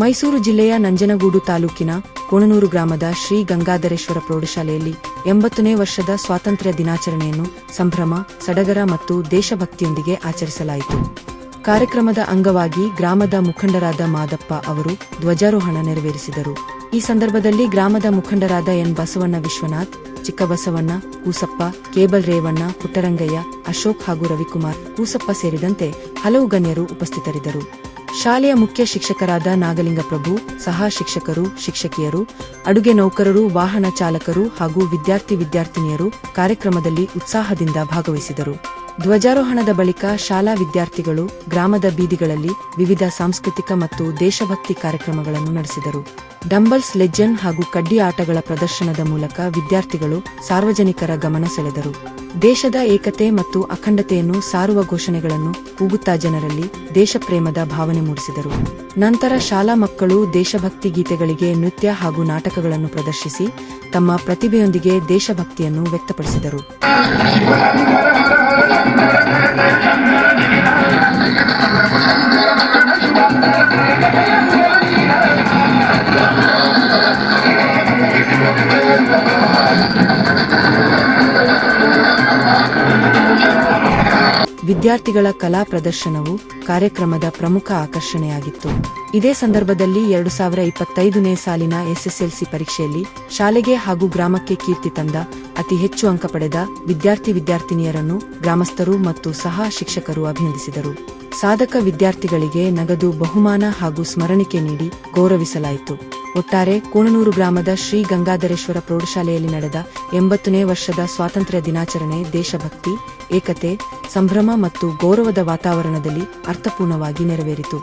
ಮೈಸೂರು ಜಿಲ್ಲೆಯ ನಂಜನಗೂಡು ತಾಲೂಕಿನ ಕೋಣನೂರು ಗ್ರಾಮದ ಶ್ರೀ ಗಂಗಾಧರೇಶ್ವರ ಪ್ರೌಢಶಾಲೆಯಲ್ಲಿ 80ನೇ ವರ್ಷದ ಸ್ವಾತಂತ್ರ್ಯ ದಿನಾಚರಣೆಯನ್ನು ಸಂಭ್ರಮ, ಸಡಗರ ಮತ್ತು ದೇಶಭಕ್ತಿಯೊಂದಿಗೆ ಆಚರಿಸಲಾಯಿತು. ಕಾರ್ಯಕ್ರಮದ ಅಂಗವಾಗಿ ಗ್ರಾಮದ ಮುಖಂಡರಾದ ಮಾದಪ್ಪ ಅವರು ಧ್ವಜಾರೋಹಣ ನೆರವೇರಿಸಿದರು. ಈ ಸಂದರ್ಭದಲ್ಲಿ ಗ್ರಾಮದ ಮುಖಂಡರಾದ ಎನ್ ಬಸವಣ್ಣ, ವಿಶ್ವನಾಥ್, ಚಿಕ್ಕಬಸವಣ್ಣ, ಕೂಸಪ್ಪ, ಕೇಬಲ್ ರೇವಣ್ಣ, ಪುಟ್ಟರಂಗಯ್ಯ, ಅಶೋಕ್ ಹಾಗೂ ರವಿಕುಮಾರ್, ಕೂಸಪ್ಪ ಸೇರಿದಂತೆ ಹಲವು ಗಣ್ಯರು ಉಪಸ್ಥಿತರಿದ್ದರು. ಶಾಲೆಯ ಮುಖ್ಯ ಶಿಕ್ಷಕರಾದ ನಾಗಲಿಂಗಪ್ರಭು, ಸಹ ಶಿಕ್ಷಕರು, ಶಿಕ್ಷಕಿಯರು, ಅಡುಗೆ ನೌಕರರು, ವಾಹನ ಚಾಲಕರು ಹಾಗೂ ವಿದ್ಯಾರ್ಥಿನಿಯರು ಕಾರ್ಯಕ್ರಮದಲ್ಲಿ ಉತ್ಸಾಹದಿಂದ ಭಾಗವಹಿಸಿದರು. ಧ್ವಜಾರೋಹಣದ ಬಳಿಕ ಶಾಲಾ ವಿದ್ಯಾರ್ಥಿಗಳು ಗ್ರಾಮದ ಬೀದಿಗಳಲ್ಲಿ ವಿವಿಧ ಸಾಂಸ್ಕೃತಿಕ ಮತ್ತು ದೇಶಭಕ್ತಿ ಕಾರ್ಯಕ್ರಮಗಳನ್ನು ನಡೆಸಿದರು. ಡಂಬಲ್ಸ್, ಲೆಜೆಂಡ್ ಹಾಗೂ ಕಡ್ಡಿ ಆಟಗಳ ಪ್ರದರ್ಶನದ ಮೂಲಕ ವಿದ್ಯಾರ್ಥಿಗಳು ಸಾರ್ವಜನಿಕರ ಗಮನ ಸೆಳೆದರು. ದೇಶದ ಏಕತೆ ಮತ್ತು ಅಖಂಡತೆಯನ್ನು ಸಾರುವ ಘೋಷಣೆಗಳನ್ನು ಕೂಗುತ್ತಾ ಜನರಲ್ಲಿ ದೇಶಪ್ರೇಮದ ಭಾವನೆ ಮೂಡಿಸಿದರು. ನಂತರ ಶಾಲಾ ಮಕ್ಕಳು ದೇಶಭಕ್ತಿ ಗೀತೆಗಳಿಗೆ ನೃತ್ಯ ಹಾಗೂ ನಾಟಕಗಳನ್ನು ಪ್ರದರ್ಶಿಸಿ ತಮ್ಮ ಪ್ರತಿಭೆಯೊಂದಿಗೆ ದೇಶಭಕ್ತಿಯನ್ನು ವ್ಯಕ್ತಪಡಿಸಿದರು. ವಿದ್ಯಾರ್ಥಿಗಳ ಕಲಾ ಪ್ರದರ್ಶನವು ಕಾರ್ಯಕ್ರಮದ ಪ್ರಮುಖ ಆಕರ್ಷಣೆಯಾಗಿತ್ತು. ಇದೇ ಸಂದರ್ಭದಲ್ಲಿ 2025ನೇ ಸಾಲಿನ ಎಸ್ಎಸ್ಎಲ್ಸಿ ಪರೀಕ್ಷೆಯಲ್ಲಿ ಶಾಲೆಗೆ ಹಾಗೂ ಗ್ರಾಮಕ್ಕೆ ಕೀರ್ತಿ ತಂದ ಅತಿ ಹೆಚ್ಚು ಅಂಕ ಪಡೆದ ವಿದ್ಯಾರ್ಥಿನಿಯರನ್ನು ಗ್ರಾಮಸ್ಥರು ಮತ್ತು ಸಹ ಶಿಕ್ಷಕರು ಅಭಿನಂದಿಸಿದರು. ಸಾಧಕ ವಿದ್ಯಾರ್ಥಿಗಳಿಗೆ ನಗದು ಬಹುಮಾನ ಹಾಗೂ ಸ್ಮರಣಿಕೆ ನೀಡಿ ಗೌರವಿಸಲಾಯಿತು. ಒಟ್ಟಾರೆ ಕೋಣನೂರು ಗ್ರಾಮದ ಶ್ರೀ ಗಂಗಾಧರೇಶ್ವರ ಪ್ರೌಢಶಾಲೆಯಲ್ಲಿ ನಡೆದ 80ನೇ ವರ್ಷದ ಸ್ವಾತಂತ್ರ್ಯ ದಿನಾಚರಣೆ ದೇಶಭಕ್ತಿ, ಏಕತೆ, ಸಂಭ್ರಮ ಮತ್ತು ಗೌರವದ ವಾತಾವರಣದಲ್ಲಿ ಅರ್ಥಪೂರ್ಣವಾಗಿ ನೆರವೇರಿತು.